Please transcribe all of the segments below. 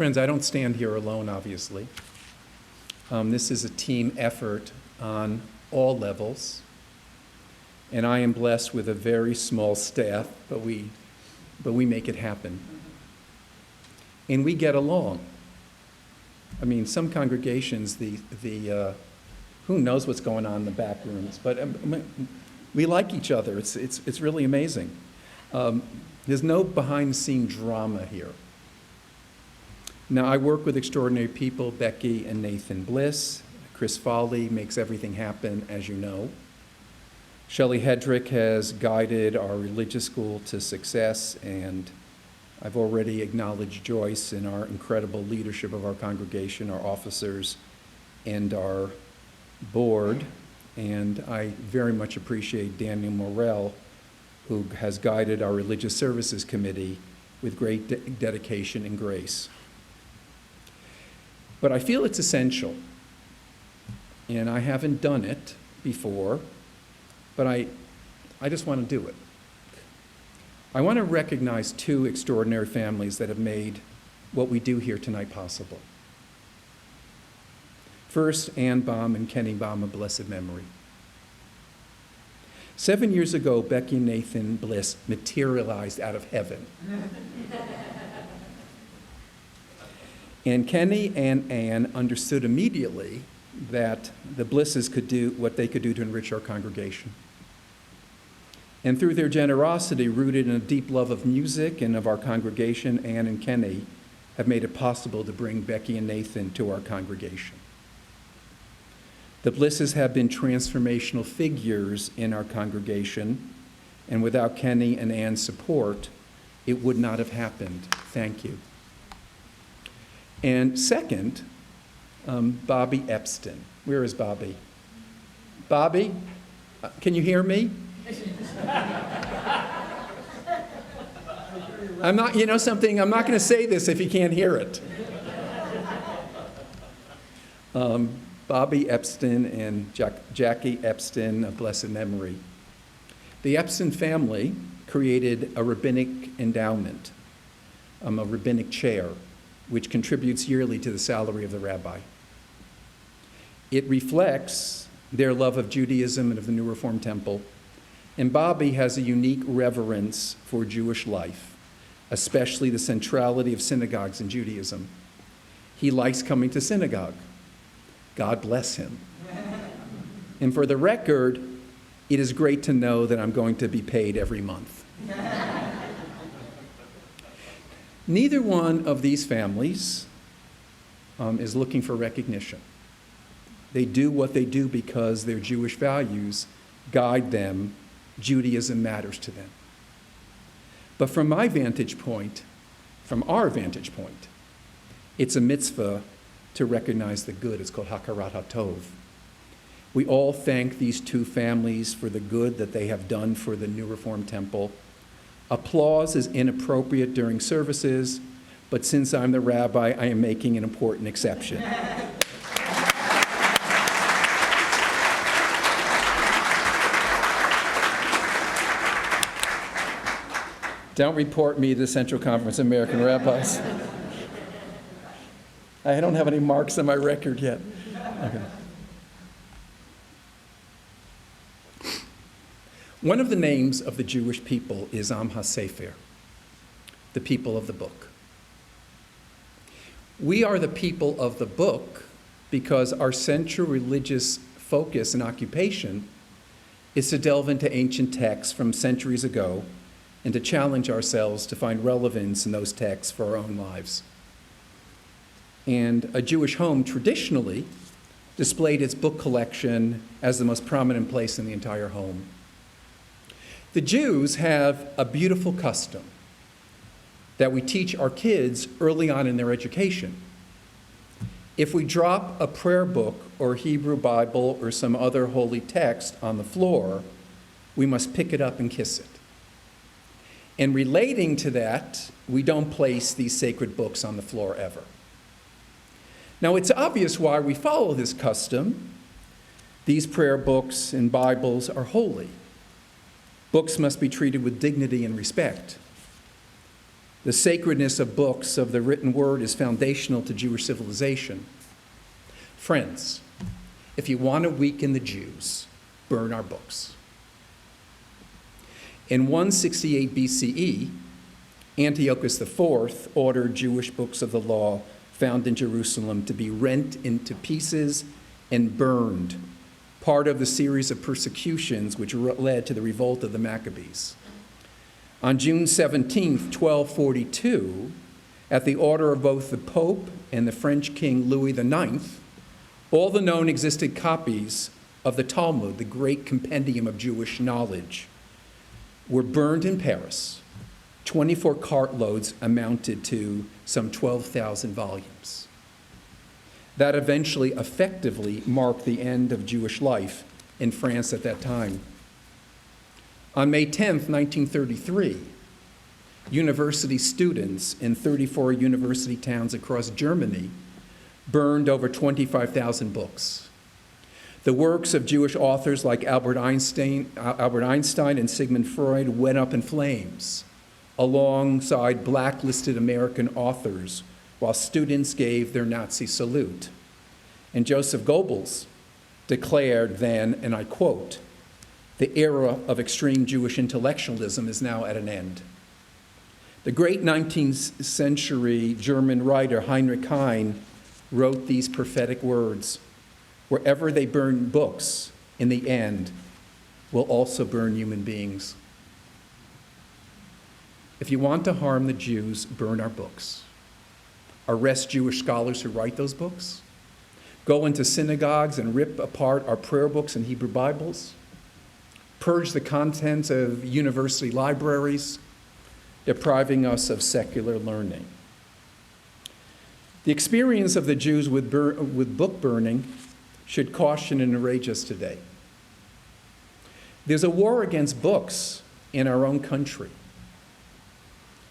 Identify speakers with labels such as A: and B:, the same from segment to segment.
A: Friends, I don't stand here alone, obviously. This is a team effort on all levels, and I am blessed with a very small staff, but we make it happen. And we get along. I mean, some congregations, who knows what's going on in the back rooms, but we like each other. It's really amazing. There's no behind-the-scene drama here. Now, I work with extraordinary people, Becky and Nathan Bliss. Chris Foley makes everything happen, as you know. Shelley Hedrick has guided our religious school to success, and I've already acknowledged Joyce in our incredible leadership of our congregation, our officers, and our board. And I very much appreciate Daniel Morrell, who has guided our Religious Services Committee with great dedication and grace. But I feel it's essential, and I haven't done it before, but I just want to do it. I want to recognize two extraordinary families that have made what we do here tonight possible. First, Ann Baum and Kenny Baum of blessed memory. 7 years ago, Becky and Nathan Bliss materialized out of heaven. And Kenny and Ann understood immediately that the Blisses could do what they could do to enrich our congregation. And through their generosity, rooted in a deep love of music and of our congregation, Ann and Kenny have made it possible to bring Becky and Nathan to our congregation. The Blisses have been transformational figures in our congregation, and without Kenny and Ann's support, it would not have happened. Thank you. And second, Bobby Epstein. Where is Bobby? Bobby, can you hear me? I'm not, you know something, I'm not going to say this if you can't hear it. Bobby Epstein and Jackie Epstein of blessed memory. The Epstein family created a rabbinic endowment, a rabbinic chair, which contributes yearly to the salary of the rabbi. It reflects their love of Judaism and of the New Reformed Temple, and Bobby has a unique reverence for Jewish life, especially the centrality of synagogues in Judaism. He likes coming to synagogue. God bless him. And for the record, it is great to know that I'm going to be paid every month. Neither one of these families is looking for recognition. They do what they do because their Jewish values guide them. Judaism matters to them. But from my vantage point, from our vantage point, it's a mitzvah to recognize the good. It's called Hakarat HaTov. We all thank these two families for the good that they have done for the New Reformed Temple. Applause is inappropriate during services, but since I'm the rabbi, I am making an important exception. Don't report me to the Central Conference of American Rabbis. I don't have any marks on my record yet. Okay. One of the names of the Jewish people is Am HaSefer, the people of the book. We are the people of the book because our central religious focus and occupation is to delve into ancient texts from centuries ago and to challenge ourselves to find relevance in those texts for our own lives. And a Jewish home traditionally displayed its book collection as the most prominent place in the entire home. The Jews have a beautiful custom that we teach our kids early on in their education. If we drop a prayer book or Hebrew Bible or some other holy text on the floor, we must pick it up and kiss it. And relating to that, we don't place these sacred books on the floor ever. Now, it's obvious why we follow this custom. These prayer books and Bibles are holy. Books must be treated with dignity and respect. The sacredness of books, of the written word, is foundational to Jewish civilization. Friends, if you want to weaken the Jews, burn our books. In 168 BCE, Antiochus IV ordered Jewish books of the law found in Jerusalem to be rent into pieces and burned, part of the series of persecutions which led to the revolt of the Maccabees. On June 17, 1242, at the order of both the Pope and the French King Louis IX, all the known existing copies of the Talmud, the great compendium of Jewish knowledge, were burned in Paris. 24 cartloads amounted to some 12,000 volumes. That eventually effectively marked the end of Jewish life in France at that time. On May 10, 1933, university students in 34 university towns across Germany burned over 25,000 books. The works of Jewish authors like Albert Einstein and Sigmund Freud went up in flames, alongside blacklisted American authors, while students gave their Nazi salute. And Joseph Goebbels declared then, and I quote, "The era of extreme Jewish intellectualism is now at an end." The great 19th century German writer Heinrich Heine wrote these prophetic words: "Wherever they burn books, in the end, will also burn human beings." If you want to harm the Jews, burn our books. Arrest Jewish scholars who write those books. Go into synagogues and rip apart our prayer books and Hebrew Bibles. Purge the contents of university libraries, depriving us of secular learning. The experience of the Jews with book burning should caution and enrage us today. There's a war against books in our own country.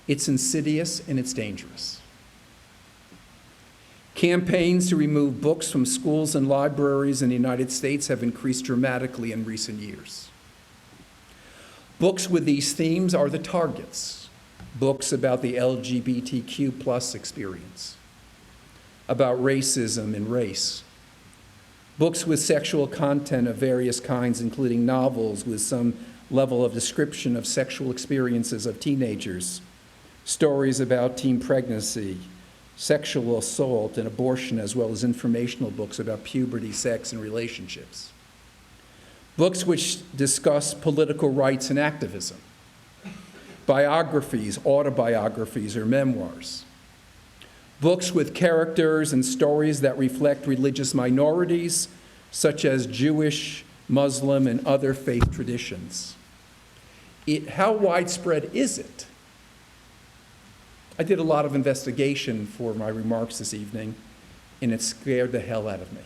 A: It's insidious and it's dangerous. Campaigns to remove books from schools and libraries in the United States have increased dramatically in recent years. Books with these themes are the targets. Books about the LGBTQ plus experience, about racism and race. Books with sexual content of various kinds, including novels with some level of description of sexual experiences of teenagers, stories about teen pregnancy, sexual assault, and abortion, as well as informational books about puberty, sex, and relationships. Books which discuss political rights and activism, biographies, autobiographies, or memoirs. Books with characters and stories that reflect religious minorities, such as Jewish, Muslim, and other faith traditions. How widespread is it? I did a lot of investigation for my remarks this evening, and it scared the hell out of me.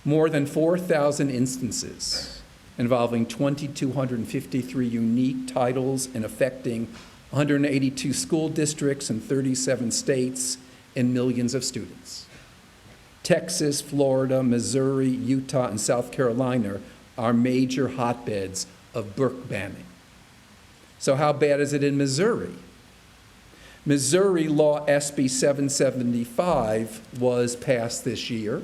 A: More than 4,000 instances involving 2,253 unique titles and affecting 182 school districts in 37 states and millions of students. Texas, Florida, Missouri, Utah, and South Carolina are major hotbeds of book banning. So how bad is it in Missouri? Missouri Law SB 775 was passed this year.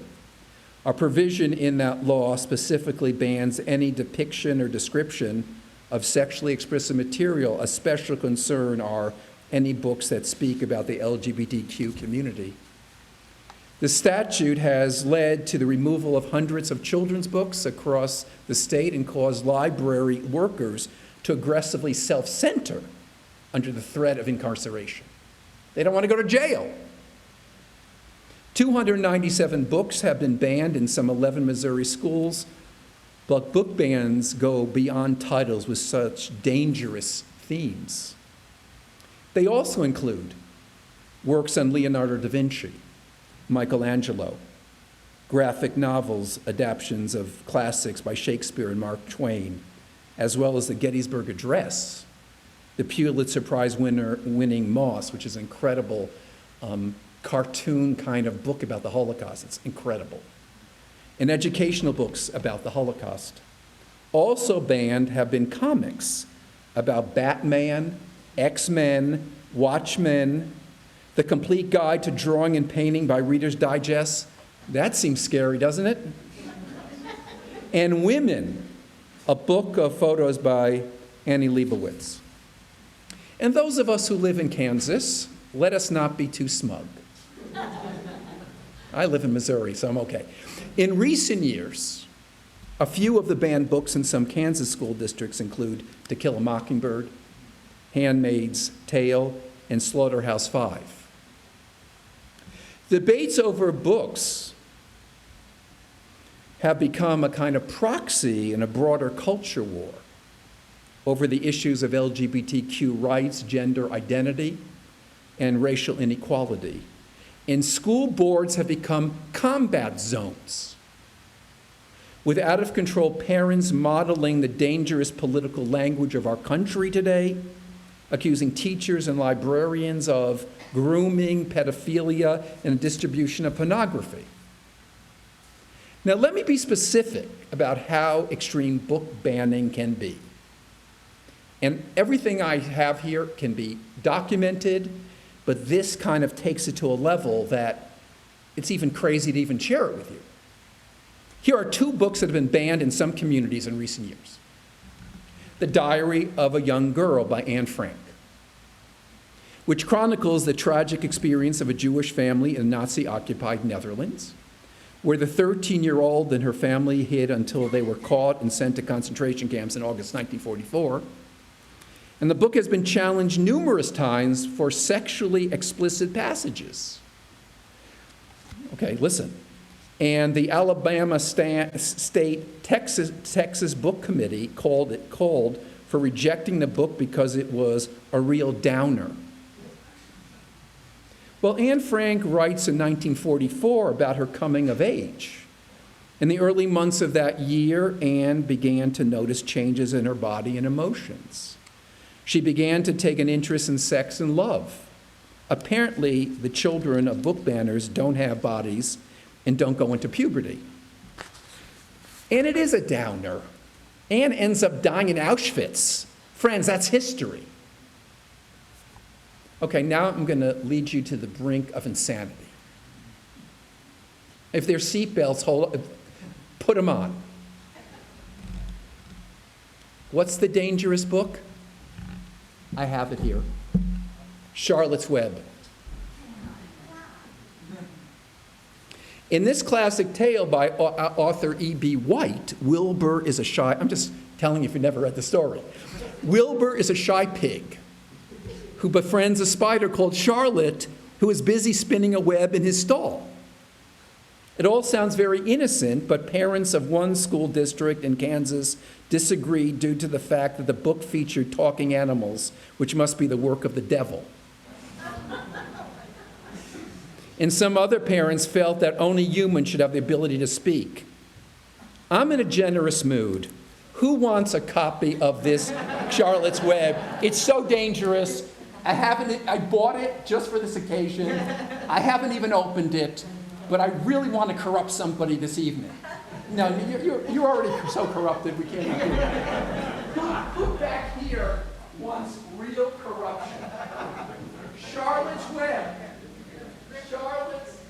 A: A provision in that law specifically bans any depiction or description of sexually explicit material. A special concern are any books that speak about the LGBTQ community. The statute has led to the removal of hundreds of children's books across the state and caused library workers to aggressively self-censor under the threat of incarceration. They don't want to go to jail. 297 books have been banned in some 11 Missouri schools, but book bans go beyond titles with such dangerous themes. They also include works on Leonardo da Vinci, Michelangelo, graphic novels, adaptions of classics by Shakespeare and Mark Twain, as well as the Gettysburg Address, the Pulitzer Prize winning Moss, which is an incredible cartoon kind of book about the Holocaust. It's incredible. And educational books about the Holocaust. Also banned have been comics about Batman X-Men, Watchmen, The Complete Guide to Drawing and Painting by Reader's Digest. That seems scary, doesn't it? And Women, a book of photos by Annie Leibovitz. And those of us who live in Kansas, let us not be too smug. I live in Missouri, so I'm okay. In recent years, a few of the banned books in some Kansas school districts include To Kill a Mockingbird, Handmaid's Tale, and Slaughterhouse-Five. Debates over books have become a kind of proxy in a broader culture war over the issues of LGBTQ rights, gender identity, and racial inequality. And school boards have become combat zones, with out-of-control parents modeling the dangerous political language of our country today, accusing teachers and librarians of grooming, pedophilia, and distribution of pornography. Now, let me be specific about how extreme book banning can be. And everything I have here can be documented, but this kind of takes it to a level that it's even crazy to even share it with you. Here are two books that have been banned in some communities in recent years. The Diary of a Young Girl by Anne Frank, which chronicles the tragic experience of a Jewish family in Nazi-occupied Netherlands, where the 13-year-old and her family hid until they were caught and sent to concentration camps in August 1944. And the book has been challenged numerous times for sexually explicit passages. Okay, listen. And the Alabama State Texas Book Committee called for rejecting the book because it was a real downer. Well, Anne Frank writes in 1944 about her coming of age. In the early months of that year, Anne began to notice changes in her body and emotions. She began to take an interest in sex and love. Apparently, the children of book banners don't have bodies and don't go into puberty. And it is a downer. Anne ends up dying in Auschwitz. Friends, that's history. Okay, now I'm going to lead you to the brink of insanity. If there's seatbelts, put them on. What's the dangerous book? I have it here. Charlotte's Web. In this classic tale by author E.B. White, Wilbur is a shy, I'm just telling you if you never read the story. Wilbur is a shy pig who befriends a spider called Charlotte, who is busy spinning a web in his stall. It all sounds very innocent, but parents of one school district in Kansas disagreed due to the fact that the book featured talking animals, which must be the work of the devil. And some other parents felt that only humans should have the ability to speak. I'm in a generous mood. Who wants a copy of this Charlotte's Web? It's so dangerous. I bought it just for this occasion. I haven't even opened it, but I really want to corrupt somebody this evening. No, you're already so corrupted, we can't do it. Who back here wants real corruption? Charlotte's Web. Charlotte's.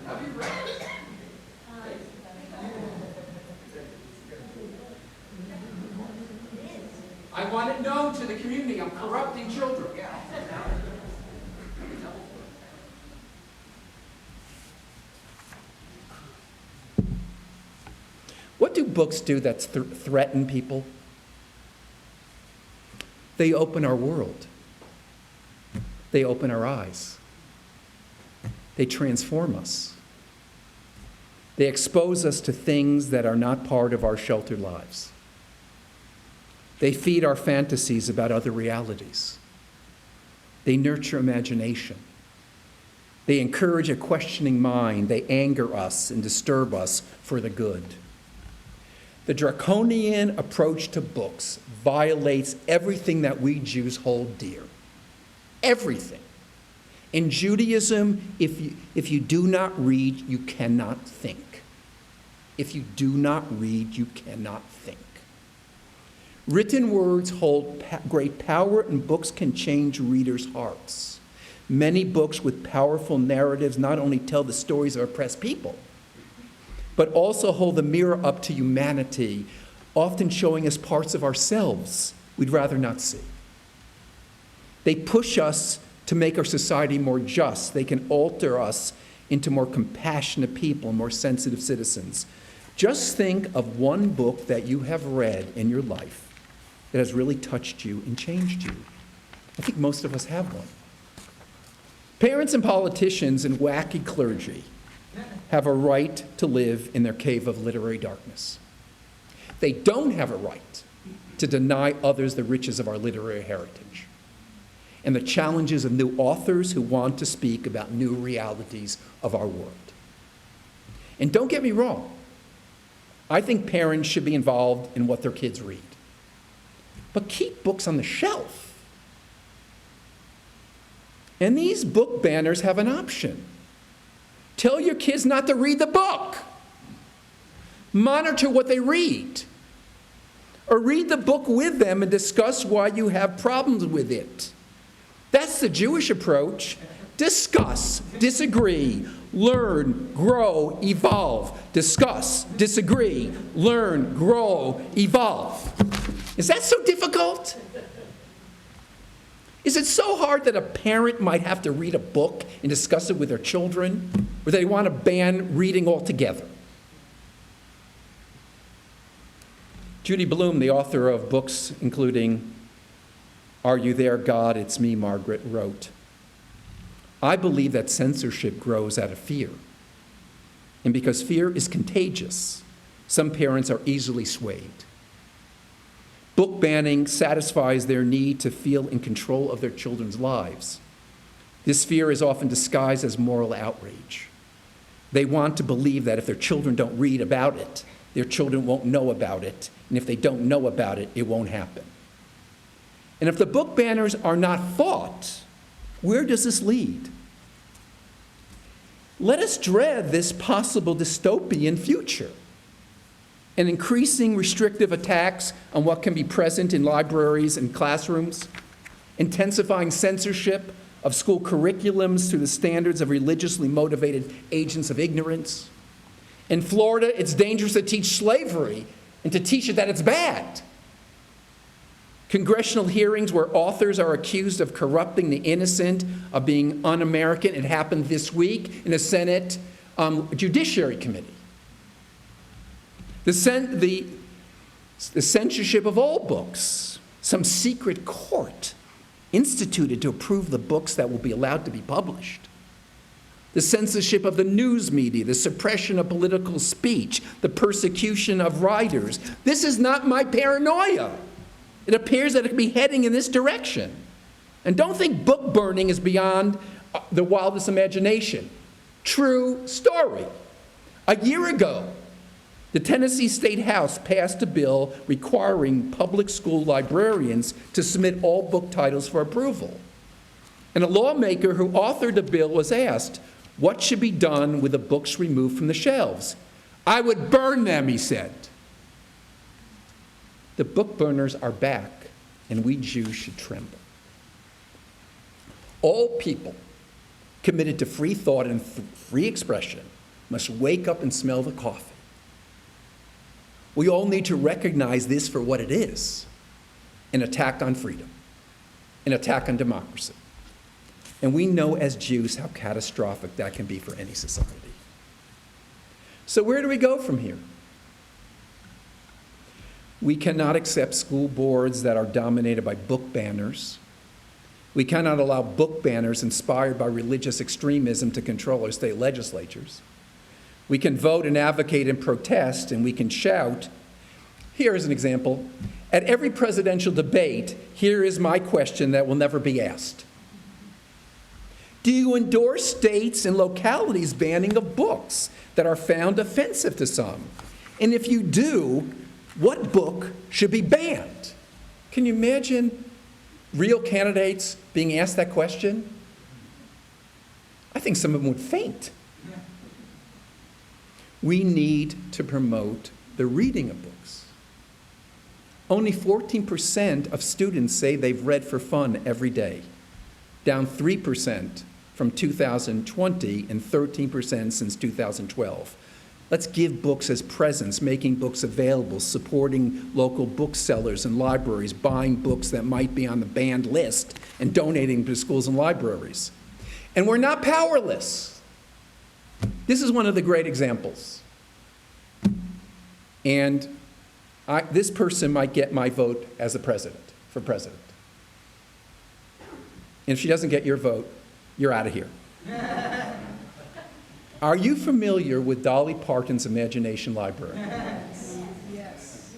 A: Have you read it? I want it known to the community I'm corrupting children. What do books do that threaten people? They open our world. They open our eyes. They transform us. They expose us to things that are not part of our sheltered lives. They feed our fantasies about other realities. They nurture imagination. They encourage a questioning mind. They anger us and disturb us for the good. The draconian approach to books violates everything that we Jews hold dear. Everything. In Judaism, if you do not read, you cannot think. If you do not read, you cannot think. Written words hold great power, and books can change readers' hearts. Many books with powerful narratives not only tell the stories of oppressed people, but also hold the mirror up to humanity, often showing us parts of ourselves we'd rather not see. They push us to make our society more just. They can alter us into more compassionate people, more sensitive citizens. Just think of one book that you have read in your life that has really touched you and changed you. I think most of us have one. Parents and politicians and wacky clergy have a right to live in their cave of literary darkness. They don't have a right to deny others the riches of our literary heritage and the challenges of new authors who want to speak about new realities of our world. And don't get me wrong, I think parents should be involved in what their kids read. But keep books on the shelf. And these book banners have an option. Tell your kids not to read the book. Monitor what they read. Or read the book with them and discuss why you have problems with it. That's the Jewish approach. Discuss, disagree, learn, grow, evolve. Discuss, disagree, learn, grow, evolve. Is that so difficult? Is it so hard that a parent might have to read a book and discuss it with their children, or they want to ban reading altogether? Judy Blume, the author of books including Are You There, God? It's Me, Margaret, wrote, I believe that censorship grows out of fear. And because fear is contagious, some parents are easily swayed. Book banning satisfies their need to feel in control of their children's lives. This fear is often disguised as moral outrage. They want to believe that if their children don't read about it, their children won't know about it, and if they don't know about it, it won't happen. And if the book banners are not fought, where does this lead? Let us dread this possible dystopian future. And increasing restrictive attacks on what can be present in libraries and classrooms, intensifying censorship of school curriculums through the standards of religiously motivated agents of ignorance. In Florida, it's dangerous to teach slavery and to teach it that it's bad. Congressional hearings where authors are accused of corrupting the innocent, of being un-American. It happened this week in the Senate Judiciary Committee. The censorship of all books, some secret court instituted to approve the books that will be allowed to be published. The censorship of the news media, the suppression of political speech, the persecution of writers. This is not my paranoia. It appears that it could be heading in this direction. And don't think book burning is beyond the wildest imagination. True story. A year ago, the Tennessee State House passed a bill requiring public school librarians to submit all book titles for approval. And a lawmaker who authored the bill was asked, what should be done with the books removed from the shelves? I would burn them, he said. The book burners are back, and we Jews should tremble. All people committed to free thought and free expression must wake up and smell the coffee. We all need to recognize this for what it is, an attack on freedom, an attack on democracy. And we know as Jews how catastrophic that can be for any society. So where do we go from here? We cannot accept school boards that are dominated by book banners. We cannot allow book banners inspired by religious extremism to control our state legislatures. We can vote and advocate and protest, and we can shout. Here is an example. At every presidential debate, here is my question that will never be asked. Do you endorse states and localities' banning of books that are found offensive to some? And if you do, what book should be banned? Can you imagine real candidates being asked that question? I think some of them would faint. We need to promote the reading of books. Only 14% of students say they've read for fun every day, down 3% from 2020 and 13% since 2012. Let's give books as presents, making books available, supporting local booksellers and libraries, buying books that might be on the banned list, and donating to schools and libraries. And we're not powerless. This is one of the great examples. And this person might get my vote as for president. And if she doesn't get your vote, you're out of here. Are you familiar with Dolly Parton's Imagination Library?
B: Yes.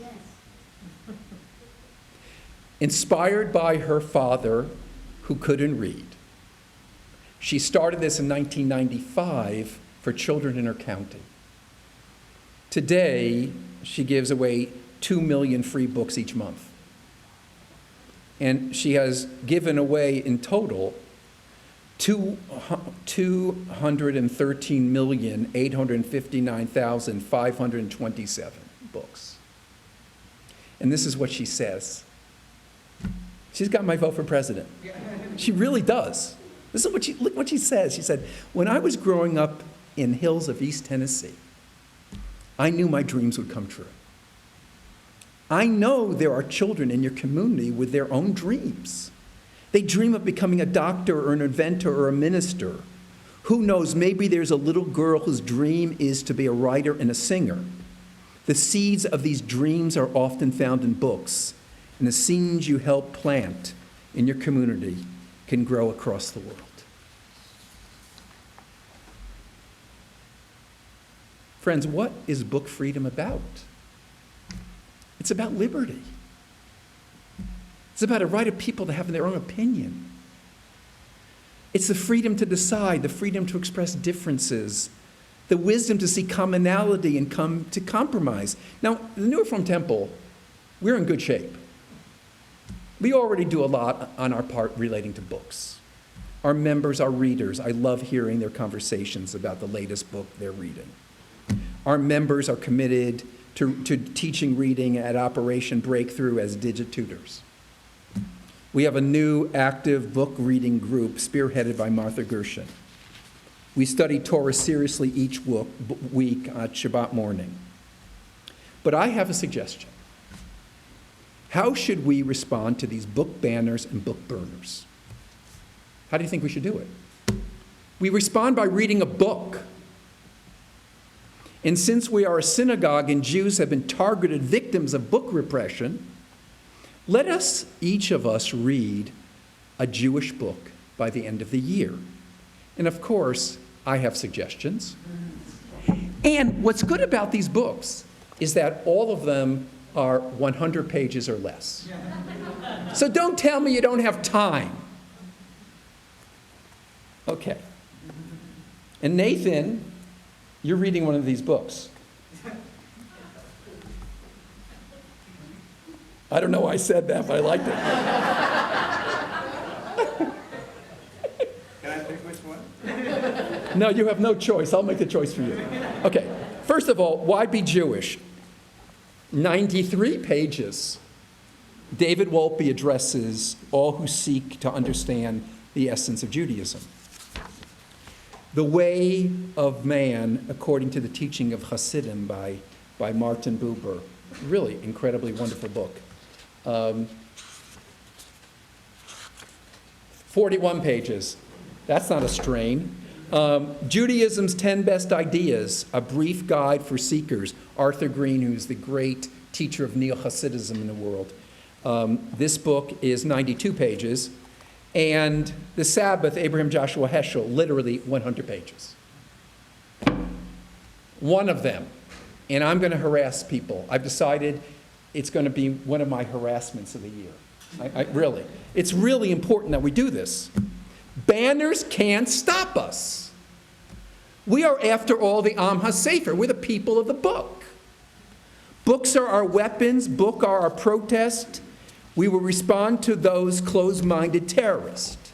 A: Inspired by her father, who couldn't read, she started this in 1995 for children in her county. Today, she gives away 2 million free books each month. And she has given away in total 213,859,527 books. And this is what she says. She's got my vote for president. She really does. This is look what she says. She said, when I was growing up in hills of East Tennessee, I knew my dreams would come true. I know there are children in your community with their own dreams. They dream of becoming a doctor or an inventor or a minister. Who knows, maybe there's a little girl whose dream is to be a writer and a singer. The seeds of these dreams are often found in books, and the seeds you help plant in your community can grow across the world. Friends, what is book freedom about? It's about liberty. It's about a right of people to have their own opinion. It's the freedom to decide, the freedom to express differences, the wisdom to see commonality and come to compromise. Now, the New Reformed Temple, we're in good shape. We already do a lot on our part relating to books. Our members are readers. I love hearing their conversations about the latest book they're reading. Our members are committed to teaching reading at Operation Breakthrough as digit tutors. We have a new active book reading group spearheaded by Martha Gershon. We study Torah seriously each week on Shabbat morning. But I have a suggestion. How should we respond to these book banners and book burners? How do you think we should do it? We respond by reading a book. And since we are a synagogue and Jews have been targeted victims of book repression, let us, each of us, read a Jewish book by the end of the year. And of course, I have suggestions. And what's good about these books is that all of them are 100 pages or less. So don't tell me you don't have time. Okay. And Nathan, you're reading one of these books. I don't know why I said that, but I liked it.
C: Can I pick which one?
A: No, you have no choice. I'll make the choice for you. Okay. First of all, why be Jewish? 93 pages. David Wolpe addresses all who seek to understand the essence of Judaism. The Way of Man, according to the teaching of Hasidim by Martin Buber. Really incredibly wonderful book. 41 pages. That's not a strain. Judaism's 10 Best Ideas, a brief guide for seekers. Arthur Green, who's the great teacher of Neo-Hasidism in the world. This book is 92 pages. And The Sabbath, Abraham Joshua Heschel, literally 100 pages. One of them. And I'm going to harass people. I've decided it's going to be one of my harassments of the year. Really. It's really important that we do this. Banners can't stop us. We are, after all, the Am HaSefer. We're the people of the book. Books are our weapons. Books are our protest. We will respond to those closed-minded terrorists.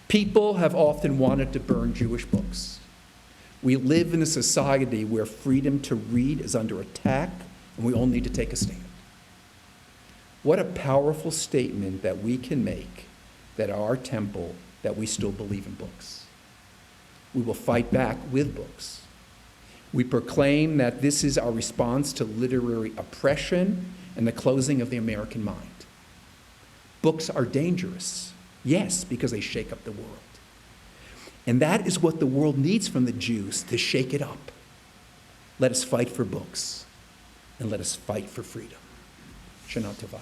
A: People have often wanted to burn Jewish books. We live in a society where freedom to read is under attack, and we all need to take a stand. What a powerful statement that we can make that our temple, that we still believe in books. We will fight back with books. We proclaim that this is our response to literary oppression and the closing of the American mind. Books are dangerous, yes, because they shake up the world. And that is what the world needs from the Jews, to shake it up. Let us fight for books, and let us fight for freedom. Shana Tova.